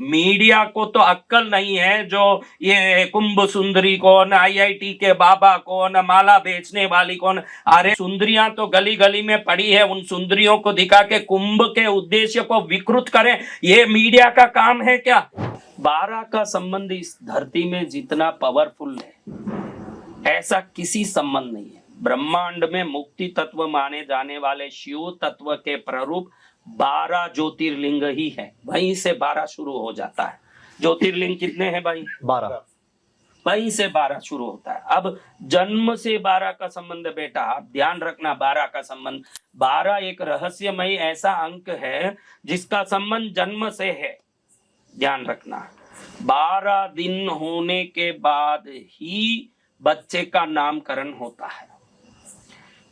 Media को तो अक्कल नहीं है, जो ये कुंभ सुंदरी कौन, आईआईटी के बाबा कौन, माला बेचने वाली कौन। अरे सुंदरियां तो गली गली में पड़ी है, उन सुंदरियों को दिखा के कुंभ के उद्देश्य को विकृत करें, ये मीडिया का काम है क्या? 12 का संबंध इस धरती में जितना पावरफुल है ऐसा किसी संबंध नहीं है। ब्रह्मांड में मुक्ति तत्व माने जाने वाले शिव तत्व के प्ररूप 12 ज्योतिर्लिंग ही है, वहीं से 12 शुरू हो जाता है। ज्योतिर्लिंग कितने हैं भाई? 12। वहीं से 12 शुरू होता है। अब जन्म से 12 का संबंध बेटा, आप ध्यान रखना, 12 का संबंध, 12 एक रहस्यमय ऐसा अंक है जिसका संबंध जन्म से है। ध्यान रखना, 12 दिन होने के बाद ही बच्चे का नामकरण होता है।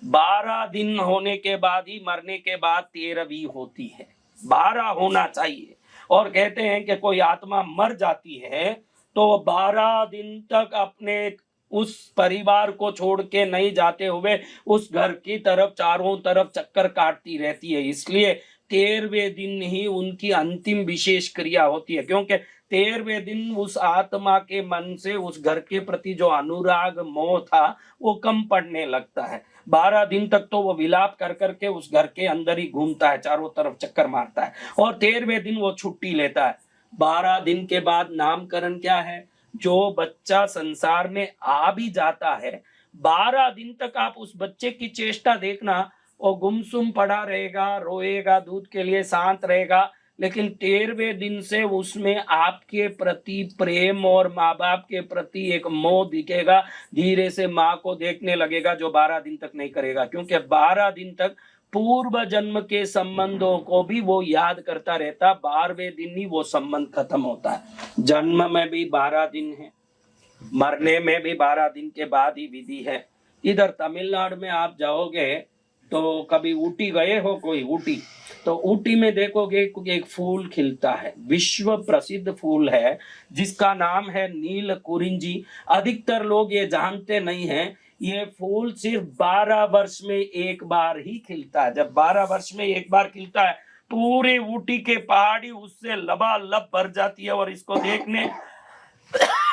12 दिन होने के बाद ही, मरने के बाद 13वीं होती है। 12 होना चाहिए। और कहते हैं कि कोई आत्मा मर जाती है तो 12 दिन तक अपने उस परिवार को छोड़ के नहीं जाते हुए उस घर की तरफ चारों तरफ चक्कर काटती रहती है। इसलिए 13वें दिन ही उनकी अंतिम विशेष क्रिया होती है, क्योंकि 13वें दिन उस आत्मा के मन से उस घर के प्रति जो अनुराग मोह था वो कम पड़ने लगता है। 12 दिन तक तो वो विलाप कर करके उस घर के अंदर ही घूमता है, चारों तरफ चक्कर मारता है, और 13वें दिन वो छुट्टी लेता है। 12 दिन के बाद नामकरण क्या है? जो बच्चा संसार में आ भी जाता है, 12 दिन तक आप उस बच्चे की चेष्टा देखना, वो गुमसुम पड़ा रहेगा, रोएगा, दूध के लिए शांत रहेगा, लेकिन 13वें दिन से उसमें आपके प्रति प्रेम और माँ बाप के प्रति एक मोह दिखेगा। धीरे से माँ को देखने लगेगा, जो 12 दिन तक नहीं करेगा, क्योंकि 12 दिन तक पूर्व जन्म के संबंधों को भी वो याद करता रहता। 12वें दिन ही वो संबंध खत्म होता है। जन्म में भी 12 दिन है, मरने में भी 12 दिन के बाद ही विधि है। इधर तमिलनाडु में आप जाओगे तो, कभी ऊटी गए हो कोई? ऊटी, तो ऊटी में देखोगे एक फूल खिलता है, विश्व प्रसिद्ध फूल है जिसका नाम है नील कुरिंजी। अधिकतर लोग ये जानते नहीं हैं, ये फूल सिर्फ 12 वर्ष में एक बार ही खिलता है। जब 12 वर्ष में एक बार खिलता है, पूरे ऊटी के पहाड़ी उससे लबालब भर जाती है, और इसको देखने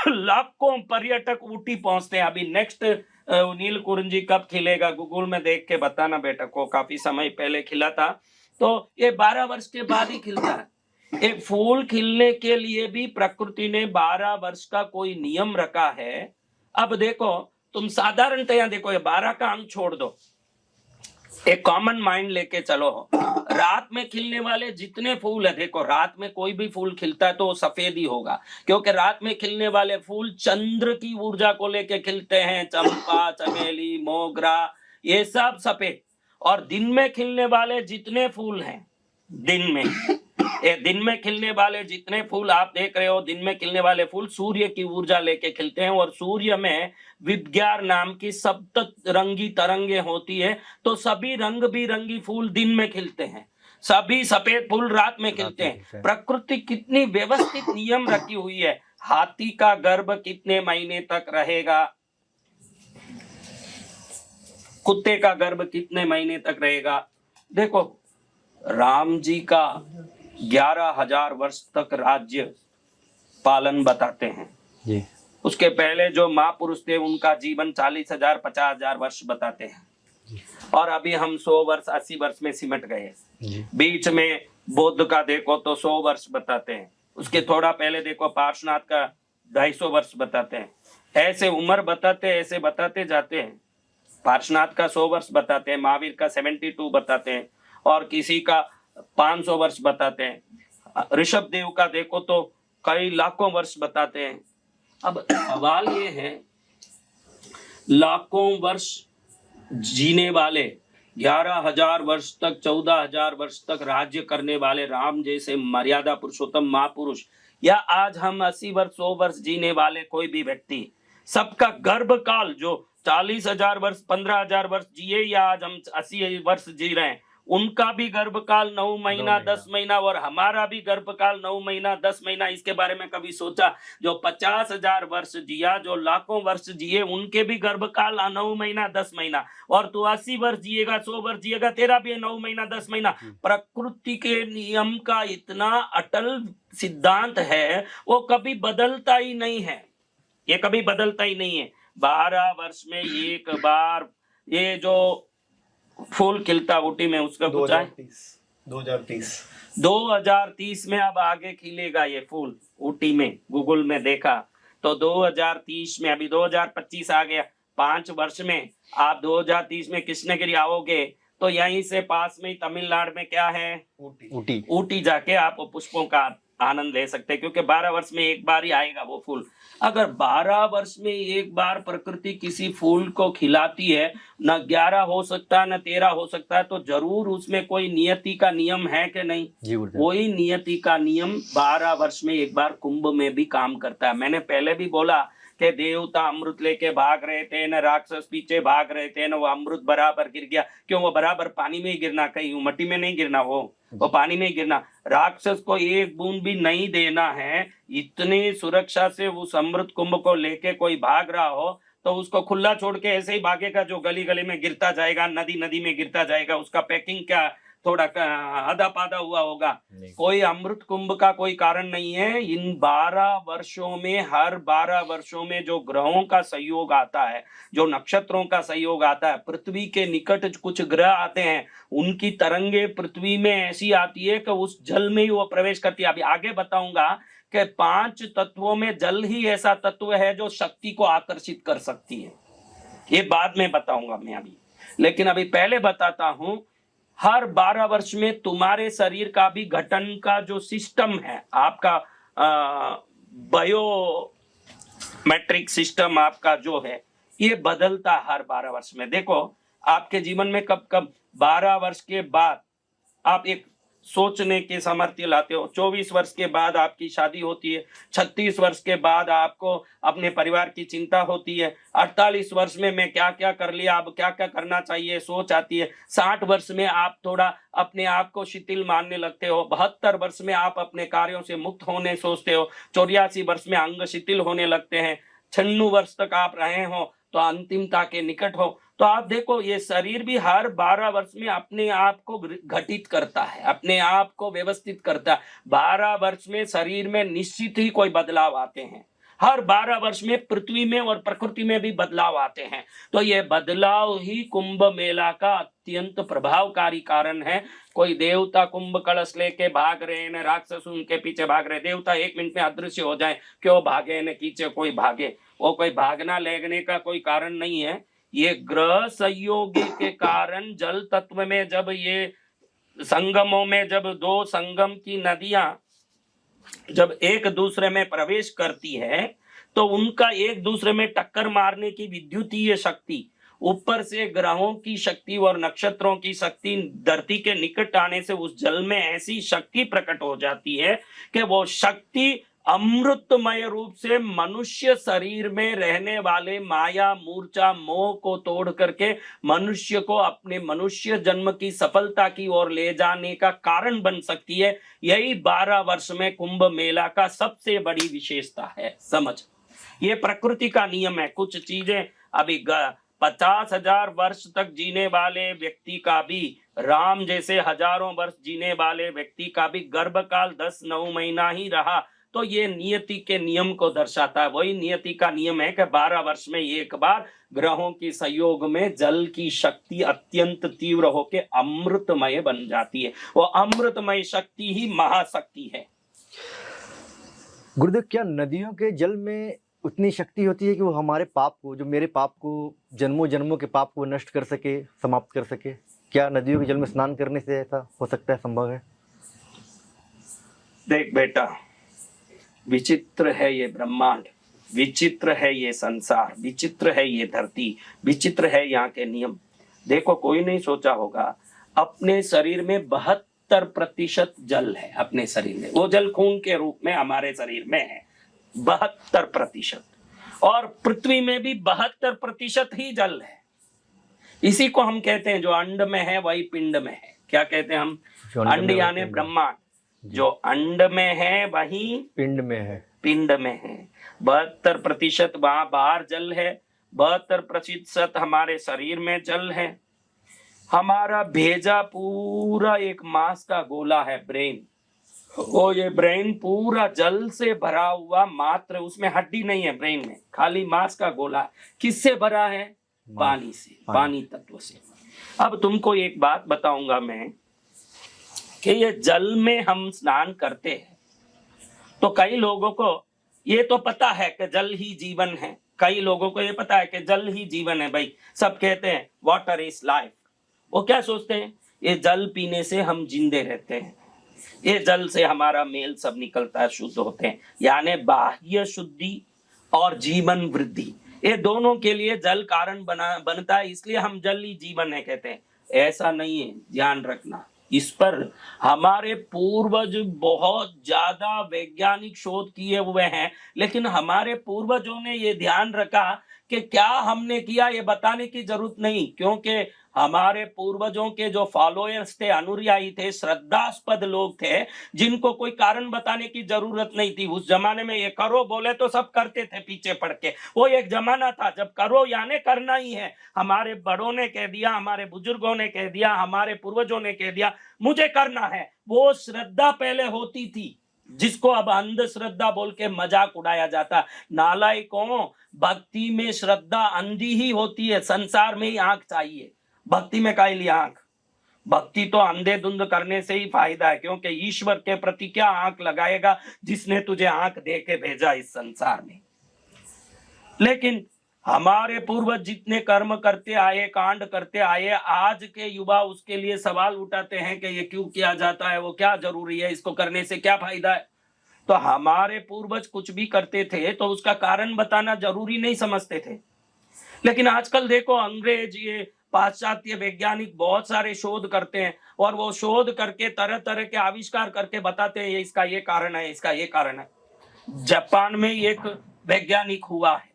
लाखों पर्यटक ऊटी पहुंचते हैं। अभी नेक्स्ट नील कुरिंजी कब खिलेगा, गूगल में देख के बताना बेटा को, काफी समय पहले खिला था। तो ये 12 वर्ष के बाद ही खिलता है। एक फूल खिलने के लिए भी प्रकृति ने 12 वर्ष का कोई नियम रखा है। अब देखो, तुम साधारणतया देखो, ये 12 का अंक छोड़ दो, एक कॉमन माइंड लेके चलो। रात में खिलने वाले जितने फूल है, देखो रात में कोई भी फूल खिलता है तो वो सफेद ही होगा, क्योंकि रात में खिलने वाले फूल चंद्र की ऊर्जा को लेके खिलते हैं। चंपा, चमेली, मोगरा, ये सब सफेद। और दिन में खिलने वाले जितने फूल हैं, दिन में खिलने वाले जितने फूल आप देख रहे हो, दिन में खिलने वाले फूल सूर्य की ऊर्जा लेके खिलते हैं, और सूर्य में विद्यार नाम की सप्त रंगी तरंगे होती है, तो सभी रंग बिरंगी फूल दिन में खिलते हैं, सभी सफेद फूल रात में खिलते हैं। प्रकृति कितनी व्यवस्थित नियम रखी हुई है। हाथी का गर्भ कितने महीने तक रहेगा, कुत्ते का गर्भ कितने महीने तक रहेगा। देखो, राम जी का 11,000 वर्ष तक राज्य पालन बताते हैं जी। उसके पहले जो महापुरुष थे उनका जीवन 40,000 50,000 वर्ष बताते हैं, और अभी हम 100 वर्ष 80 वर्ष में सिमट गए। बीच में बौद्ध का देखो तो 100 वर्ष बताते हैं, उसके थोड़ा पहले देखो पार्श्वनाथ का 250 वर्ष बताते हैं। ऐसे उम्र बताते, ऐसे बताते जाते हैं। पार्श्वनाथ का 100 वर्ष बताते हैं, महावीर का 72 बताते हैं, और किसी का 500 वर्ष बताते हैं। ऋषभ देव का देखो तो कई लाखों वर्ष बताते हैं। अब सवाल ये है, लाखों वर्ष जीने वाले, 11,000 वर्ष तक, 14,000 वर्ष तक राज्य करने वाले राम जैसे मर्यादा पुरुषोत्तम महापुरुष, या आज हम 80 वर्ष 100 वर्ष जीने वाले कोई भी व्यक्ति, सबका गर्भकाल जो 40,000 वर्ष 15,000 वर्ष जिए, या आज हम 80 वर्ष जी रहे हैं, उनका भी गर्भकाल 9 महीना 10 महीना और हमारा भी गर्भकाल 9 महीना 10 महीना। इसके बारे में कभी सोचा? जो 50,000 वर्ष जिया, जो लाखों वर्ष जिए, उनके भी गर्भकाल 9 महीना 10 महीना, और तू 80 वर्ष जिएगा, 100 वर्ष जिएगा, तेरा भी 9 महीना 10 महीना। प्रकृति के नियम का इतना अटल सिद्धांत है, वो कभी बदलता ही नहीं है, ये कभी बदलता ही नहीं है। 12 वर्ष में एक बार ये जो फूल खिलता ऊटी में, उसका कुछ है 2030 में अब आगे खिलेगा ये फूल ऊटी में। गूगल में देखा तो 2030 में, अभी 2025 आ गया, 5 वर्ष में आप 2030 में कृष्णगिरी आओगे तो यहीं से पास में ही तमिलनाडु में क्या है, ऊटी जाके आप पुष्पों का आनंद ले सकते हैं, क्योंकि 12 वर्ष में एक बार ही आएगा वो फूल। अगर 12 वर्ष में एक बार प्रकृति किसी फूल को खिलाती है, न 11 हो सकता न 13 हो सकता है, तो जरूर उसमें कोई नियति का नियम है कि नहीं? वही नियति का नियम 12 वर्ष में एक बार कुंभ में भी काम करता है। मैंने पहले भी बोला कि देवता अमृत लेके भाग रहे थे, न राक्षस पीछे भाग रहे थे, न वो अमृत बराबर गिर गया। क्यों? वो बराबर पानी में ही गिरना, कहीं मट्टी में नहीं गिरना, वो पानी में ही गिरना। राक्षस को एक बूंद भी नहीं देना है। इतनी सुरक्षा से उस अमृत कुंभ को लेके कोई भाग रहा हो तो उसको खुला छोड़ के ऐसे ही भागेगा, जो गली गली में गिरता जाएगा, नदी नदी में गिरता जाएगा। उसका पैकिंग क्या थोड़ा आधा पादा हुआ होगा? कोई अमृत कुंभ का कोई कारण नहीं है। इन 12 वर्षों में, हर 12 वर्षों में जो ग्रहों का सहयोग आता है, जो नक्षत्रों का सहयोग आता है, पृथ्वी के निकट कुछ ग्रह आते हैं, उनकी तरंगे पृथ्वी में ऐसी आती है कि उस जल में ही वो प्रवेश करती है। अभी आगे बताऊंगा कि 5 तत्वों में जल ही ऐसा तत्व है जो शक्ति को आकर्षित कर सकती है। ये बाद में बताऊंगा मैं अभी, लेकिन अभी पहले बताता हूं, हर 12 वर्ष में तुम्हारे शरीर का भी गठन का जो सिस्टम है, आपका बायोमेट्रिक सिस्टम आपका जो है, ये बदलता हर 12 वर्ष में। देखो आपके जीवन में कब कब 12 वर्ष के बाद आप एक सोचने के सामर्थ्य लाते हो। 24 वर्ष के बाद आपकी शादी होती है। 36 वर्ष के बाद आपको अपने परिवार की चिंता होती है। 48 वर्ष में मैं क्या क्या कर लिया, अब क्या क्या करना चाहिए, सोच आती है। 60 वर्ष में आप थोड़ा अपने आप को शिथिल मानने लगते हो। 72 वर्ष में आप अपने कार्यों से मुक्त होने सोचते हो। 84 वर्ष में अंग शिथिल होने लगते हैं। 96 वर्ष तक आप रहे हो तो अंतिमता के निकट हो। तो आप देखो, ये शरीर भी हर 12 वर्ष में अपने आप को घटित करता है, अपने आप को व्यवस्थित करता है। 12 वर्ष में शरीर में निश्चित ही कोई बदलाव आते हैं। हर 12 वर्ष में पृथ्वी में और प्रकृति में भी बदलाव आते हैं। तो ये बदलाव ही कुंभ मेला का अत्यंत प्रभावकारी कारण है। कोई देवता कुंभ कलश लेके भाग रहे हैं, राक्षस उनके पीछे भाग रहे। देवता 1 मिनट में अदृश्य हो जाए, क्यों भागे न कीचे कोई भागे? वो कोई भागना लेगने का कोई कारण नहीं है। ये ग्रह संयोग के कारण जल तत्व में जब ये संगमों में, जब 2 संगम की नदियां जब एक दूसरे में प्रवेश करती है, तो उनका एक दूसरे में टक्कर मारने की विद्युतीय शक्ति, ऊपर से ग्रहों की शक्ति और नक्षत्रों की शक्ति धरती के निकट आने से उस जल में ऐसी शक्ति प्रकट हो जाती है कि वो शक्ति अमृतमय रूप से मनुष्य शरीर में रहने वाले माया, मूर्छा, मोह को तोड़ करके मनुष्य को अपने मनुष्य जन्म की सफलता की ओर ले जाने का कारण बन सकती है। यही 12 वर्ष में कुंभ मेला का सबसे बड़ी विशेषता है। समझ, ये प्रकृति का नियम है। कुछ चीजें अभी 50,000 वर्ष तक जीने वाले व्यक्ति का भी, राम जैसे हजारों वर्ष जीने वाले व्यक्ति का भी गर्भकाल 10-9 महीना ही रहा। तो ये नियति के नियम को दर्शाता है। वही नियति का नियम है कि 12 वर्ष में एक बार ग्रहों की संयोग में जल की शक्ति अत्यंत तीव्र होकर अमृतमय बन जाती है। वो अमृतमय शक्ति ही महाशक्ति है। गुरुदेव, क्या नदियों के जल में उतनी शक्ति होती है कि वो हमारे पाप को, जो मेरे पाप को, जन्मों जन्मों के पाप को नष्ट कर सके, समाप्त कर सके? क्या नदियों के जल में स्नान करने से ऐसा हो सकता है, संभव है? देख बेटा, विचित्र है ये ब्रह्मांड, विचित्र है ये संसार, विचित्र है ये धरती, विचित्र है यहाँ के नियम। देखो, कोई नहीं सोचा होगा, अपने शरीर में 72% जल है। अपने शरीर में वो जल खून के रूप में हमारे शरीर में है, 72%। और पृथ्वी में भी 72% ही जल है। इसी को हम कहते हैं, जो अंड में है वही पिंड में है। क्या कहते हैं हम, जो अंड अंड में यानी पिंड। ब्रह्मांड, जो अंड में है वही पिंड में है। पिंड में है। 72% वहां बाहर जल है, 72% हमारे शरीर में जल है। हमारा भेजा पूरा एक मांस का गोला है ब्रेन, वो ये ब्रेन पूरा जल से भरा हुआ, मात्र उसमें हड्डी नहीं है ब्रेन में, खाली मांस का गोला। किससे भरा है? पानी से, पानी तत्व से। अब तुमको एक बात बताऊंगा मैं कि ये जल में हम स्नान करते हैं तो कई लोगों को ये तो पता है कि जल ही जीवन है, कई लोगों को ये पता है कि जल ही जीवन है भाई, सब कहते हैं वाटर इज लाइफ। वो क्या सोचते हैं, ये जल पीने से हम जिंदे रहते हैं, ये जल से हमारा मेल सब निकलता है, शुद्ध होते हैं। यानी बाह्य शुद्धि और जीवन वृद्धि, ये दोनों के लिए जल कारण बनता है, इसलिए हम जल ही जीवन है कहते हैं। ऐसा नहीं है, ध्यान रखना। इस पर हमारे पूर्वज बहुत ज्यादा वैज्ञानिक शोध किए हुए हैं, लेकिन हमारे पूर्वजों ने ये ध्यान रखा कि क्या हमने किया ये बताने की जरूरत नहीं, क्योंकि हमारे पूर्वजों के जो फॉलोअर्स थे, अनुयायी थे, श्रद्धास्पद लोग थे, जिनको कोई कारण बताने की जरूरत नहीं थी। उस जमाने में ये करो बोले तो सब करते थे पीछे पड़ के। वो एक जमाना था जब करो यानी करना ही है। हमारे बड़ों ने कह दिया, हमारे बुजुर्गों ने कह दिया, हमारे पूर्वजों ने कह दिया, मुझे करना है। वो श्रद्धा पहले होती थी, जिसको अब अंधश्रद्धा बोल के मजाक उड़ाया जाता। नालायकों, भक्ति में श्रद्धा अंधी ही होती है, संसार में ही आंख चाहिए, भक्ति में काहे लिए आंख? भक्ति तो अंधे धुंध करने से ही फायदा है, क्योंकि ईश्वर के प्रति क्या आंख लगाएगा जिसने तुझे आंख दे के भेजा इस संसार में। लेकिन हमारे पूर्वज जितने कर्म करते आए, कांड करते आए, आज के युवा उसके लिए सवाल उठाते हैं कि ये क्यों किया जाता है, वो क्या जरूरी है, इसको करने से क्या फायदा है। तो हमारे पूर्वज कुछ भी करते थे तो उसका कारण बताना जरूरी नहीं समझते थे। लेकिन आजकल देखो, अंग्रेज, ये पाश्चात्य वैज्ञानिक बहुत सारे शोध करते हैं, और वो शोध करके तरह तरह के आविष्कार करके बताते हैं, इसका ये कारण है, इसका ये कारण है। जापान में एक वैज्ञानिक हुआ है,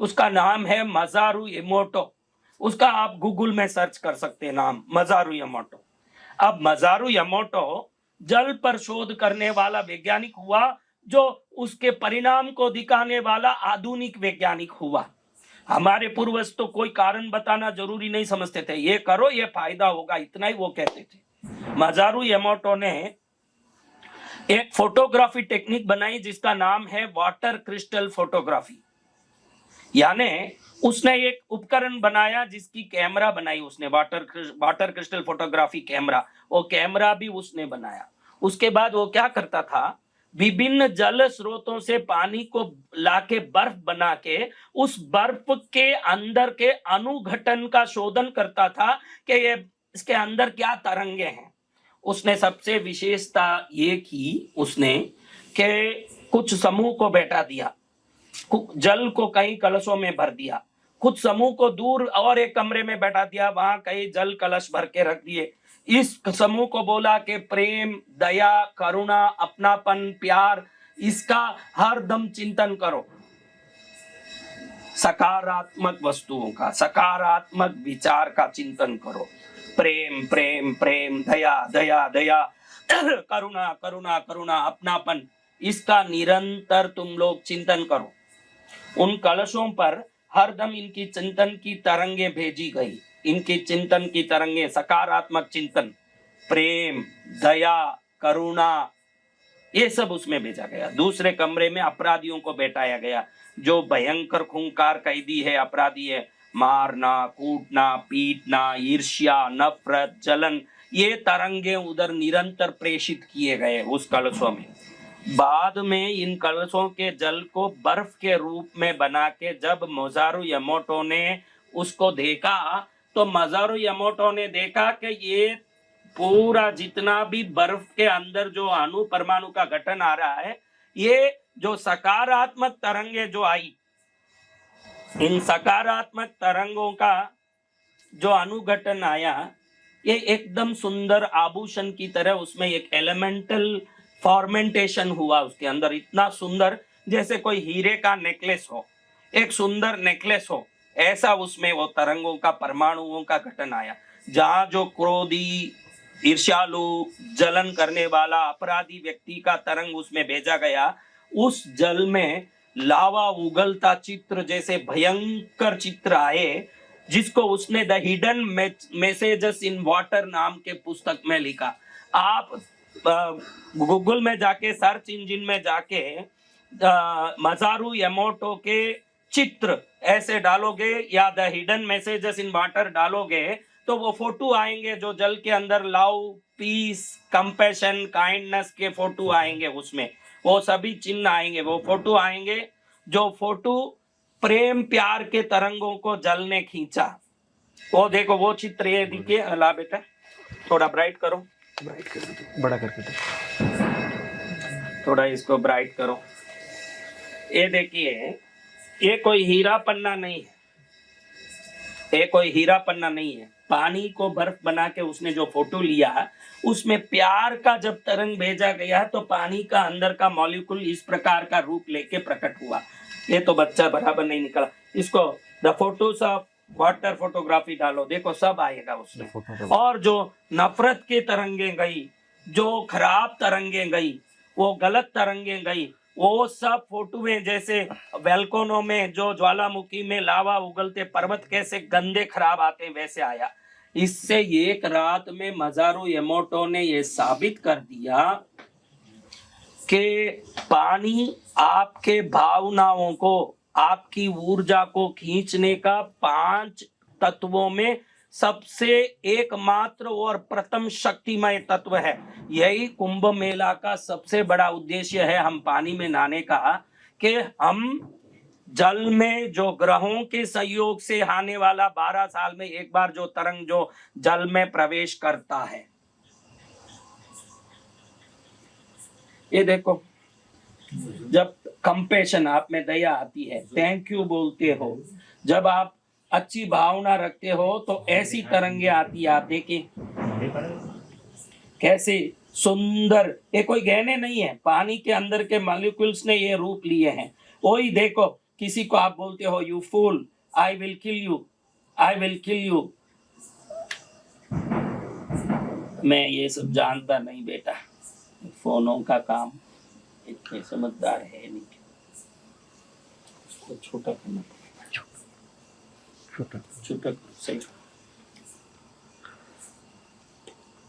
उसका नाम है मजारू इमोटो। उसका आप गूगल में सर्च कर सकते हैं, नाम मजारू इमोटो। अब मजारू इमोटो जल पर शोध करने वाला वैज्ञानिक हुआ, जो उसके परिणाम को दिखाने वाला आधुनिक वैज्ञानिक हुआ। हमारे पूर्वज तो कोई कारण बताना जरूरी नहीं समझते थे, ये करो ये फायदा होगा, इतना ही वो कहते थे। मजारू इमोटो ने एक फोटोग्राफी टेक्निक बनाई जिसका नाम है वाटर क्रिस्टल फोटोग्राफी। यानी उसने एक उपकरण बनाया जिसकी कैमरा बनाई उसने, वाटर क्रिस्टल फोटोग्राफी कैमरा, वो कैमरा भी उसने बनाया। उसके बाद वो क्या करता था, विभिन्न जल स्रोतों से पानी को लाके बर्फ बना के उस बर्फ के अंदर के अनुघटन का शोधन करता था कि ये इसके अंदर क्या तरंगे हैं। उसने सबसे विशेषता ये की उसने कि कुछ समूह को बैठा दिया, जल को कई कलशों में भर दिया, कुछ समूह को दूर और एक कमरे में बैठा दिया, वहां कई जल कलश भर के रख दिए। इस समूह को बोला कि प्रेम, दया, करुणा, अपनापन, प्यार, इसका हर दम चिंतन करो। सकारात्मक वस्तुओं का, सकारात्मक विचार का चिंतन करो। प्रेम प्रेम प्रेम, दया दया दया, करुणा करुणा करुणा, अपनापन, इसका निरंतर तुम लोग चिंतन करो। उन कलशों पर हरदम इनकी चिंतन की तरंगे भेजी गई, इनकी चिंतन की तरंगे, सकारात्मक चिंतन, प्रेम, दया, करुणा, ये सब उसमें भेजा गया। दूसरे कमरे में अपराधियों को बैठाया गया, जो भयंकर खूंखार कैदी है, अपराधी है, मारना, कूटना, पीटना, ईर्ष्या, नफरत, जलन, ये तरंगे उधर निरंतर प्रेषित किए गए उस कलशों में। बाद में इन कलशों के जल को बर्फ के रूप में बना के जब मजारू इमोटो ने उसको देखा, तो मजारू इमोटो ने देखा कि ये पूरा जितना भी बर्फ के अंदर जो अणु परमाणु का गठन आ रहा है, ये जो सकारात्मक तरंगे जो आई, इन सकारात्मक तरंगों का जो अनुघटन आया, ये एकदम सुंदर आभूषण की तरह उसमें एक एलिमेंटल फॉर्मेंटेशन हुआ उसके अंदर, इतना सुंदर जैसे कोई हीरे का नेकलेस हो, एक सुंदर नेकलेस हो, ऐसा उसमें वो तरंगों का, परमाणुओं का गठन आया। जहां जो क्रोधी, ईर्ष्यालु, जलन करने वाला अपराधी व्यक्ति का तरंग उसमें भेजा गया। उस जल में लावा उगलता चित्र जैसे भयंकर चित्र आए, जिसको उसने the hidden messages in water नाम के पुस्तक में लिखा। आप गूगल में जाके, सर्च इंजन में जाके मजारू यमोटो के चित्र ऐसे डालोगे या the hidden messages in water डालोगे तो वो फोटो आएंगे, जो जल के अंदर लव, पीस, कंपैशन, काइंडनेस के फोटो आएंगे। उसमें वो सभी चिन्ह आएंगे, वो फोटो आएंगे, जो फोटो प्रेम प्यार के तरंगों को जल ने खींचा। वो देखो, वो चित्र ये दिखे। अला बेटा थोड़ा ब्राइट करो, ब्राइट कर दो, बड़ा करके दो, थोड़ा इसको ब्राइट करो। ये देखिए, ये कोई हीरा पन्ना नहीं है, ये कोई हीरा पन्ना नहीं है। पानी को बर्फ बना के उसने जो फोटो लिया, उसमें प्यार का जब तरंग भेजा गया तो पानी का अंदर का मॉलिक्यूल इस प्रकार का रूप लेके प्रकट हुआ। ये तो बच्चा बराबर नहीं निकला। इसको the photos of water photography डालो, देखो सब आएगा उसमें। और जो नफरत के तरंगे गई, जो खराब तरंगे गई, वो गलत तरंगे गई, वो सब फोटो में, जैसे वेलकोनो में जो ज्वालामुखी में लावा उगलते पर्वत कैसे गंदे खराब आते वैसे आया। इससे एक रात में मजारू यमोटो ने ये साबित कर दिया कि पानी आपके भावनाओं को, आपकी ऊर्जा को खींचने का 5 तत्वों में सबसे एकमात्र और प्रथम शक्तिमय तत्व है। यही कुंभ मेला का सबसे बड़ा उद्देश्य है, हम पानी में नहाने का, कि हम जल में जो ग्रहों के सहयोग से आने वाला 12 साल में एक बार जो तरंग जो जल में प्रवेश करता है। ये देखो, जब कंपैशन, आप में दया आती है, थैंक यू बोलते हो, जब आप अच्छी भावना रखते हो तो ऐसी तरंगे आती है। आप देखिए कैसे सुंदर, ये कोई गहने नहीं है, पानी के अंदर के मॉलिक्यूल्स ने ये रूप लिए हैं। वही देखो, किसी को आप बोलते हो you fool, I will kill you, I will kill you. मैं ये सब जानता नहीं बेटा, फोनों का काम, इतने समझदार है नहीं, तो छोटा करना, छोटा सही।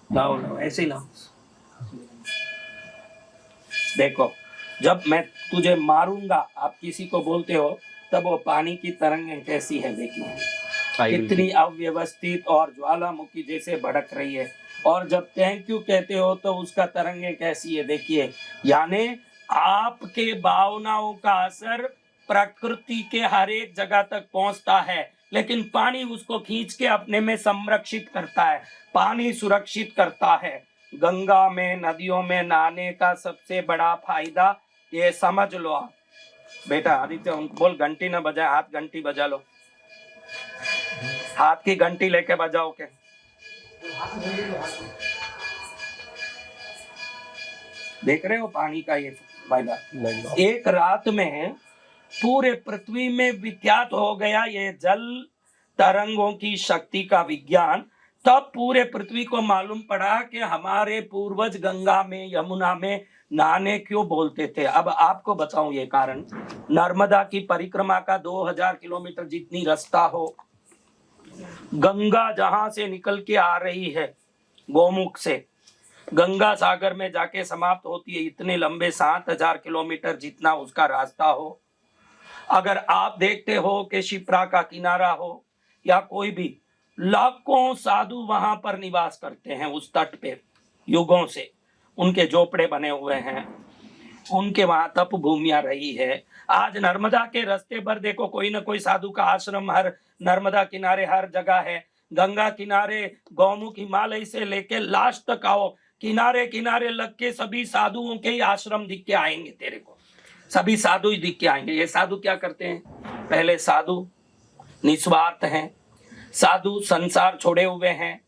लाओ ऐसे ही लाओ। देखो, जब मैं तुझे मारूंगा, आप किसी को बोलते हो, तब वो पानी की तरंगें कैसी है देखिए, कितनी अव्यवस्थित और ज्वालामुखी जैसे भड़क रही है। और जब थैंक यू कहते हो तो उसका तरंगें कैसी है देखिए। यानी आपके भावनाओं का असर प्रकृति के हर एक जगह तक पहुंचता है, लेकिन पानी उसको खींच के अपने में संरक्षित करता है, पानी सुरक्षित करता है। गंगा में, नदियों में नहाने का सबसे बड़ा फायदा ये समझ लो आप। बेटा आदित्य बोल, घंटी ना बजाए, हाथ घंटी बजा लो, हाथ की घंटी लेके बजाओ के। देख रहे हो पानी का ये फायदा। एक रात में पूरे पृथ्वी में विख्यात हो गया ये जल तरंगों की शक्ति का विज्ञान। तब पूरे पृथ्वी को मालूम पड़ा कि हमारे पूर्वज गंगा में, यमुना में नहाने क्यों बोलते थे। अब आपको बताऊं ये कारण। नर्मदा की परिक्रमा का 2000 किलोमीटर जितनी रास्ता हो, गंगा जहां से निकल के आ रही है गोमुख से, गंगा सागर में जाके समाप्त होती है, इतने लंबे 7000 किलोमीटर जितना उसका रास्ता हो। अगर आप देखते हो कि शिप्रा का किनारा हो या कोई भी, लाखों साधु वहां पर निवास करते हैं उस तट पे, युगों से उनके झोपड़े बने हुए हैं, उनके वहां तप भूमियां रही है। आज नर्मदा के रास्ते पर देखो, कोई ना कोई साधु का आश्रम हर नर्मदा किनारे हर जगह है। गंगा किनारे गौमुख हिमालय से लेके लास्ट तक आओ, किनारे किनारे लग के सभी साधुओं के ही आश्रम दिख के आएंगे तेरे को, सभी साधु ही दिख के आएंगे। ये साधु क्या करते हैं? पहले साधु निस्वार्थ हैं, साधु संसार छोड़े हुए हैं,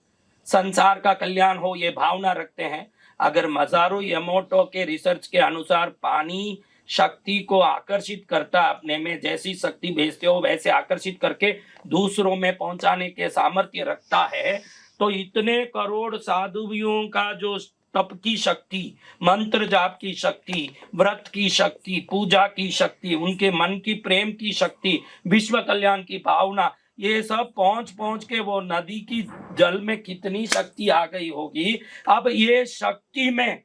संसार का कल्याण हो ये भावना रखते हैं। अगर मजारू यमोटो के रिसर्च के अनुसार पानी शक्ति को आकर्षित करता, अपने में जैसी शक्ति भेजते हो वैसे आकर्षित करके दूसरों में पहुंचाने के सामर्थ्य रखता है, तो इतने करोड़ साधुओं का जो तप की शक्ति, मंत्र जाप की शक्ति, व्रत की शक्ति, पूजा की शक्ति, उनके मन की प्रेम की शक्ति, विश्व कल्याण की भावना, ये सब पहुंच पहुंच के वो नदी की जल में कितनी शक्ति आ गई होगी। अब ये शक्ति में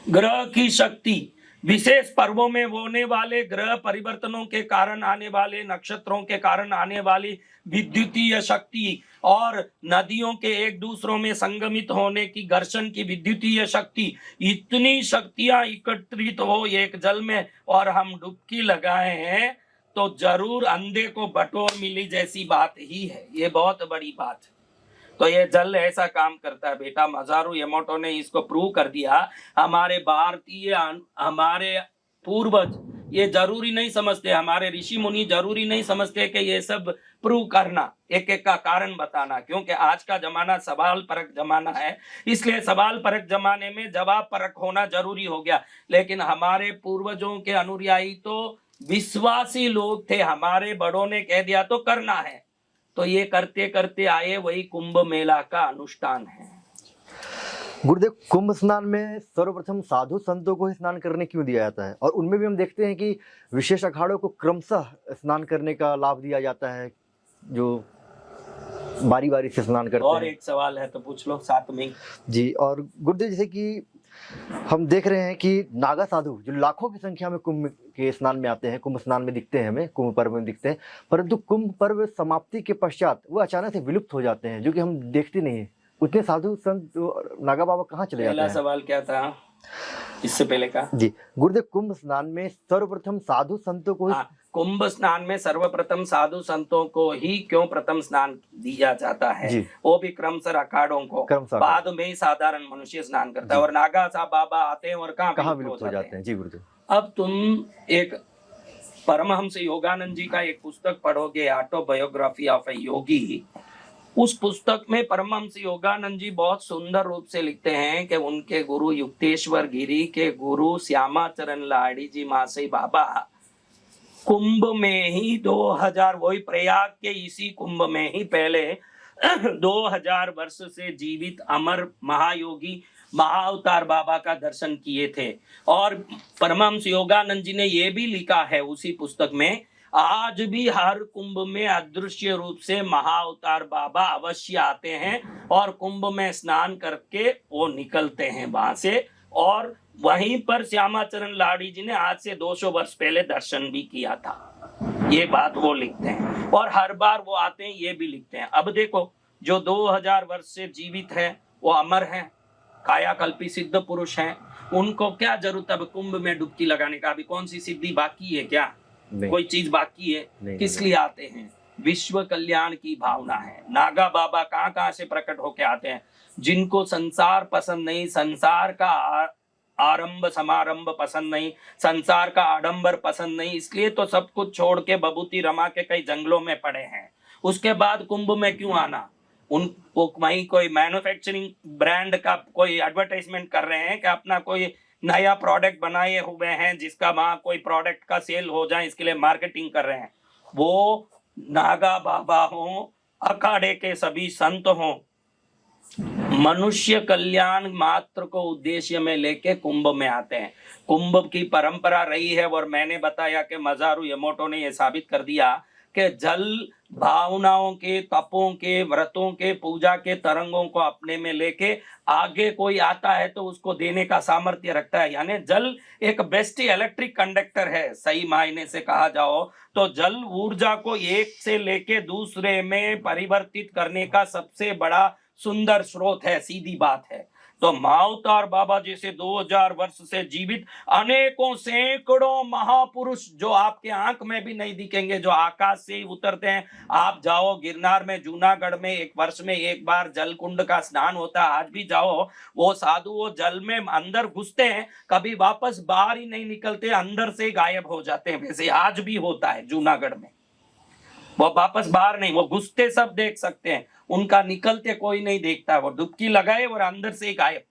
ग्रह की शक्ति, विशेष पर्वों में होने वाले ग्रह परिवर्तनों के कारण आने वाले, नक्षत्रों के कारण आने वाली विद्युतीय शक्ति और नदियों के एक दूसरों में संगमित होने की घर्षण की विद्युतीय शक्ति, इतनी शक्तियां एकत्रित हो एक जल में और हम डुबकी लगाए हैं तो जरूर अंधे को बटोर मिली जैसी बात ही है। ये बहुत बड़ी बात है। तो ये जल ऐसा काम करता है बेटा। मज़ारू एमोटो ने इसको प्रूव कर दिया। हमारे भारतीय, हमारे पूर्वज ये जरूरी नहीं समझते, हमारे ऋषि मुनि जरूरी नहीं समझते कि ये सब प्रूव करना, एक एक का कारण बताना, क्योंकि आज का जमाना सवाल परक जमाना है। इसलिए सवाल परक जमाने में जवाब परक होना जरूरी हो गया। लेकिन हमारे पूर्वजों के अनुयायी तो विश्वासी लोग थे, हमारे बड़ों ने कह दिया तो करना है, तो ये करते करते आए, वही कुंभ मेला का अनुष्ठान है। गुरुदेव, कुंभ स्नान में सर्वप्रथम साधु संतों को ही स्नान करने क्यों दिया जाता है? और उनमें भी हम देखते हैं कि विशेष अखाड़ों को क्रमशः स्नान करने का लाभ दिया जाता है, जो बारी बारी से स्नान करते और हैं। एक सवाल है तो पूछ लो साथ में जी। और गुरुदेव, जैसे कि हम देख रहे हैं कि नागा साधु जो लाखों की संख्या में कुंभ के स्नान में आते हैं, कुंभ स्नान में दिखते हैं, हमें कुंभ पर्व में दिखते हैं, परंतु कुंभ पर्व समाप्ति के पश्चात वो अचानक से विलुप्त हो जाते हैं, जो कि हम देखते नहीं है। उतने साधु संत नागा बाबा कहाँ चले जाते हैं? पहला सवाल क्या था इससे पहले का? जी गुरुदेव, कुंभ स्नान में सर्वप्रथम साधु संतों को कुंभ स्नान में सर्वप्रथम साधु संतों को ही क्यों प्रथम स्नान दिया जाता है? वो भी क्रमशः अखाड़ों को, बाद में ही साधारण मनुष्य स्नान करता है। और नागा साहब बाबा आते हैं और कहाँ विलुप्त हो जाते हैं। जी गुरुदेव, अब तुम एक परमहंस योगानंद जी का एक पुस्तक पढ़ोगे, ऑटोबायोग्राफी ऑफ ए योगी। उस पुस्तक में परमहंस योगानंद जी बहुत सुंदर रूप से लिखते हैं कि उनके गुरु युक्तेश्वर गिरी के गुरु श्यामाचरण लाड़ी जी मासी बाबा कुंभ में ही 2000, वही प्रयाग के इसी कुंभ में ही पहले 2000 वर्ष से जीवित अमर महायोगी महाअवतार बाबा का दर्शन किए थे। और परमहंस योगानंद जी ने यह भी लिखा है उसी पुस्तक में, आज भी हर कुंभ में अदृश्य रूप से महाअवतार बाबा अवश्य आते हैं और कुंभ में स्नान करके वो निकलते हैं वहां से। और वहीं पर श्यामाचरण लाड़ी जी ने आज से 200 वर्ष पहले दर्शन भी किया था। ये बात वो लिखते हैं और हर बार वो आते हैं, ये भी लिखते हैं। अब देखो, जो 2000 वर्ष से जीवित हैं वो अमर हैं, कायाकल्पी सिद्ध पुरुष हैं, उनको क्या जरूरत अब कुंभ में डुबकी लगाने का? अभी कौन सी सिद्धि बाकी है? क्या कोई चीज बाकी है? किस लिए आते हैं? विश्व कल्याण की भावना है। नागा बाबा कहाँ से प्रकट होके आते हैं? जिनको संसार पसंद नहीं, संसार का आरंभ समारंभ पसंद नहीं, संसार का आडंबर पसंद नहीं, इसलिए तो सब कुछ छोड़ के बबूती रमा के कई जंगलों में पड़े हैं। उसके बाद कुंभ में क्यों आना? उनको वहीं कोई मैन्युफैक्चरिंग ब्रांड का कोई एडवर्टाइजमेंट कर रहे हैं कि अपना कोई नया प्रोडक्ट बनाए हुए हैं जिसका वहां कोई प्रोडक्ट का सेल हो जाए, इसके लिए मार्केटिंग कर रहे हैं। वो नागा बाबा हो, अखाड़े के सभी संत हो, मनुष्य कल्याण मात्र को उद्देश्य में लेके कुंभ में आते हैं। कुंभ की परंपरा रही है और मैंने बताया कि मज़ारू एमोटो ने यह साबित कर दिया कि जल भावनाओं के, तपों के, व्रतों के, पूजा के तरंगों को अपने में लेके आगे कोई आता है तो उसको देने का सामर्थ्य रखता है। यानी जल एक बेस्ट इलेक्ट्रिक कंडक्टर है। सही मायने से कहा जाओ तो जल ऊर्जा को एक से लेके दूसरे में परिवर्तित करने का सबसे बड़ा सुंदर स्रोत है, सीधी बात है। तो महाअवतार बाबा जैसे 2000 वर्ष से जीवित अनेकों सैकड़ों महापुरुष जो आपके आंख में भी नहीं दिखेंगे, जो आकाश से ही उतरते हैं। आप जाओ गिरनार में, जूनागढ़ में, एक वर्ष में एक बार जल कुंड का स्नान होता है। आज भी जाओ, वो साधु वो जल में अंदर घुसते हैं, कभी वापस बाहर ही नहीं निकलते, अंदर से गायब हो जाते हैं। वैसे आज भी होता है जूनागढ़ में, वो वापस बाहर नहीं, वो घुसते सब देख सकते हैं, उनका निकलते कोई नहीं देखता। वो डुबकी लगाए और अंदर से गायब।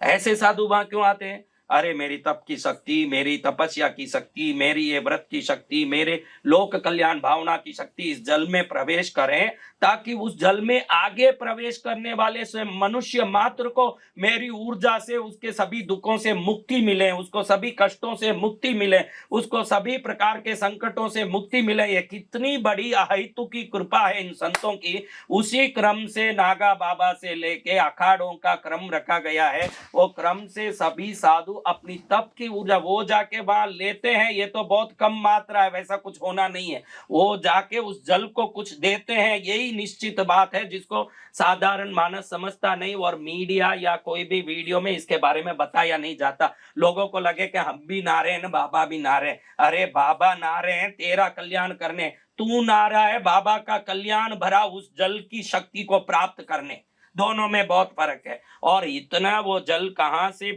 ऐसे साधु वहां क्यों आते हैं? अरे मेरी तप की शक्ति, मेरी तपस्या की शक्ति, मेरी ये व्रत की शक्ति, मेरे लोक कल्याण भावना की शक्ति इस जल में प्रवेश करें, ताकि उस जल में आगे प्रवेश करने वाले से मनुष्य मात्र को मेरी ऊर्जा से उसके सभी दुखों से मुक्ति मिले, उसको सभी कष्टों से मुक्ति मिले, उसको सभी प्रकार के संकटों से मुक्ति मिले। ये कितनी बड़ी अहेतु की कृपा है इन संतों की। उसी क्रम से नागा बाबा से लेके अखाड़ों का क्रम रखा गया है। वो क्रम से सभी साधु अपनी तप की ऊर्जा वो जाके वहां लेते हैं। ये तो बहुत कम मात्रा है, वैसा कुछ होना नहीं है। वो जाके उस जल को कुछ देते हैं, यही निश्चित बात है जिसको साधारण मानस समझता नहीं, और मीडिया या कोई भी वीडियो में इसके बारे में बताया नहीं जाता। लोगों को लगे कि हम भी नारे हैं, बाबा भी नारे। अरे बाबा नारे हैं तेरा कल्याण करने, तू नारा है बाबा का कल्याण भरा उस जल की शक्ति को प्राप्त करने। दोनों में बहुत फर्क है। और इतना वो जल कहां से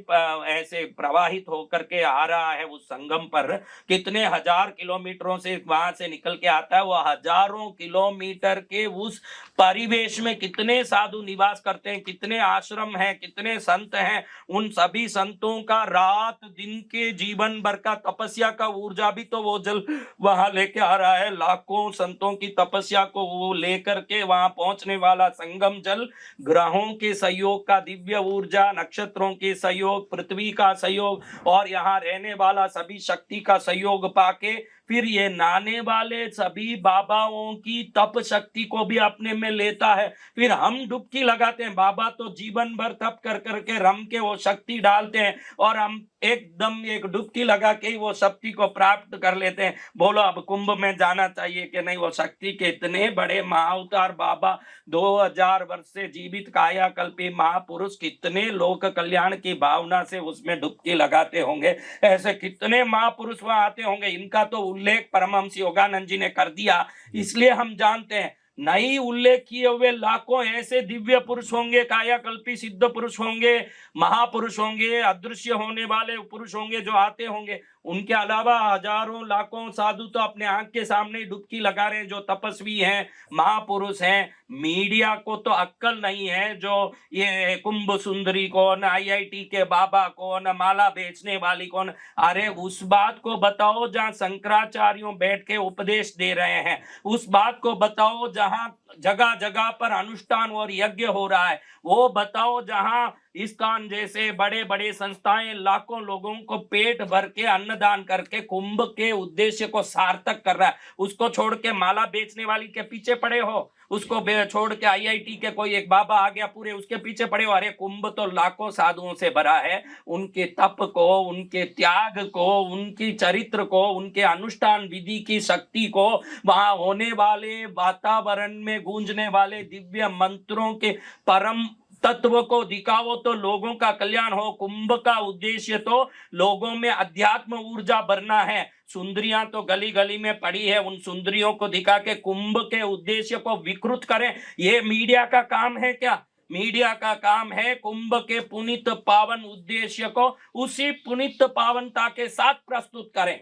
ऐसे प्रवाहित होकर के आ रहा है उस संगम पर, कितने हजार किलोमीटरों से वहां से निकल के आता है। वो हजारों किलोमीटर के उस परिवेश में कितने साधु निवास करते हैं, कितने आश्रम हैं, कितने संत हैं। उन सभी संतों का रात दिन के जीवन भर का तपस्या का ऊर्जा भी तो वो जल वहां लेके आ रहा है। लाखों संतों की तपस्या को वो लेकर के वहां पहुंचने वाला संगम जल ग्रहों के सहयोग का दिव्य ऊर्जा, नक्षत्रों के सहयोग, पृथ्वी का सहयोग और यहाँ रहने वाला सभी शक्ति का सहयोग पाके फिर ये नहाने वाले सभी बाबाओं की तप शक्ति को भी अपने में लेता है। फिर हम डुबकी लगाते हैं, बाबा तो जीवन भर तप कर करके रम के वो शक्ति डालते हैं और हम एकदम एक डुबकी लगा के ही वो शक्ति को प्राप्त कर लेते हैं। बोलो अब कुंभ में जाना चाहिए कि नहीं? वो शक्ति के इतने बड़े महाअवतार बाबा 2000 वर्ष से जीवित कायाकल्पी महापुरुष कितने लोक कल्याण की भावना से उसमें डुबकी लगाते होंगे। ऐसे कितने महापुरुष वहां आते होंगे। इनका तो उल्लेख परमहंस योगानंद जी ने कर दिया, इसलिए हम जानते हैं। नहीं उल्लेख किए हुए लाखों ऐसे दिव्य पुरुष होंगे, कायाकल्पी सिद्ध पुरुष होंगे, महापुरुष होंगे, अदृश्य होने वाले पुरुष होंगे जो आते होंगे। उनके अलावा हजारों लाखों साधु तो अपने आंख के सामने ही डुबकी लगा रहे हैं, जो तपस्वी हैं, महापुरुष हैं। मीडिया को तो अक्कल नहीं है, जो ये कुंभ सुंदरी कौन, आईआईटी के बाबा कौन, माला बेचने वाली कौन। अरे उस बात को बताओ जहां शंकराचार्यों बैठ के उपदेश दे रहे हैं, उस बात को बताओ जहां जगह जगह पर अनुष्ठान और यज्ञ हो रहा है, वो बताओ जहां इस्कॉन जैसे बड़े बड़े संस्थाएं लाखों लोगों को पेट भर के अन्नदान करके कुंभ के उद्देश्य को सार्थक कर रहा है। उसको छोड़ के माला बेचने वाली के पीछे पड़े हो, उसको छोड़ के आईआईटी के कोई एक बाबा आ गया पूरे उसके पीछे पड़े हो। अरे कुंभ तो लाखों साधुओं से भरा है। उनके तप को, उनके त्याग को, उनकी चरित्र को, उनके अनुष्ठान विधि की शक्ति को, वहां होने वाले वातावरण में गूंजने वाले दिव्य मंत्रों के परम तत्व को दिखाओ तो लोगों का कल्याण हो। कुंभ का उद्देश्य तो लोगों में अध्यात्म ऊर्जा भरना है। सुंदरियां तो गली गली में पड़ी है, उन सुंदरियों को दिखा के कुंभ के उद्देश्य को विकृत करें, ये मीडिया का काम है क्या? मीडिया का काम है कुंभ के पुनीत पावन उद्देश्य को उसी पुनीत पावनता के साथ प्रस्तुत करें।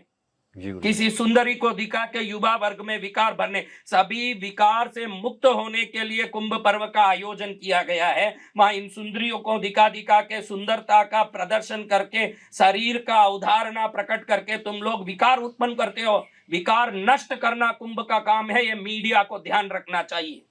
किसी सुंदरी को दिखा के युवा वर्ग में विकार भरने, सभी विकार से मुक्त होने के लिए कुंभ पर्व का आयोजन किया गया है। वहां इन सुंदरियों को दिखा दिखा के सुंदरता का प्रदर्शन करके, शरीर का अवधारणा प्रकट करके तुम लोग विकार उत्पन्न करते हो। विकार नष्ट करना कुंभ का काम है, ये मीडिया को ध्यान रखना चाहिए।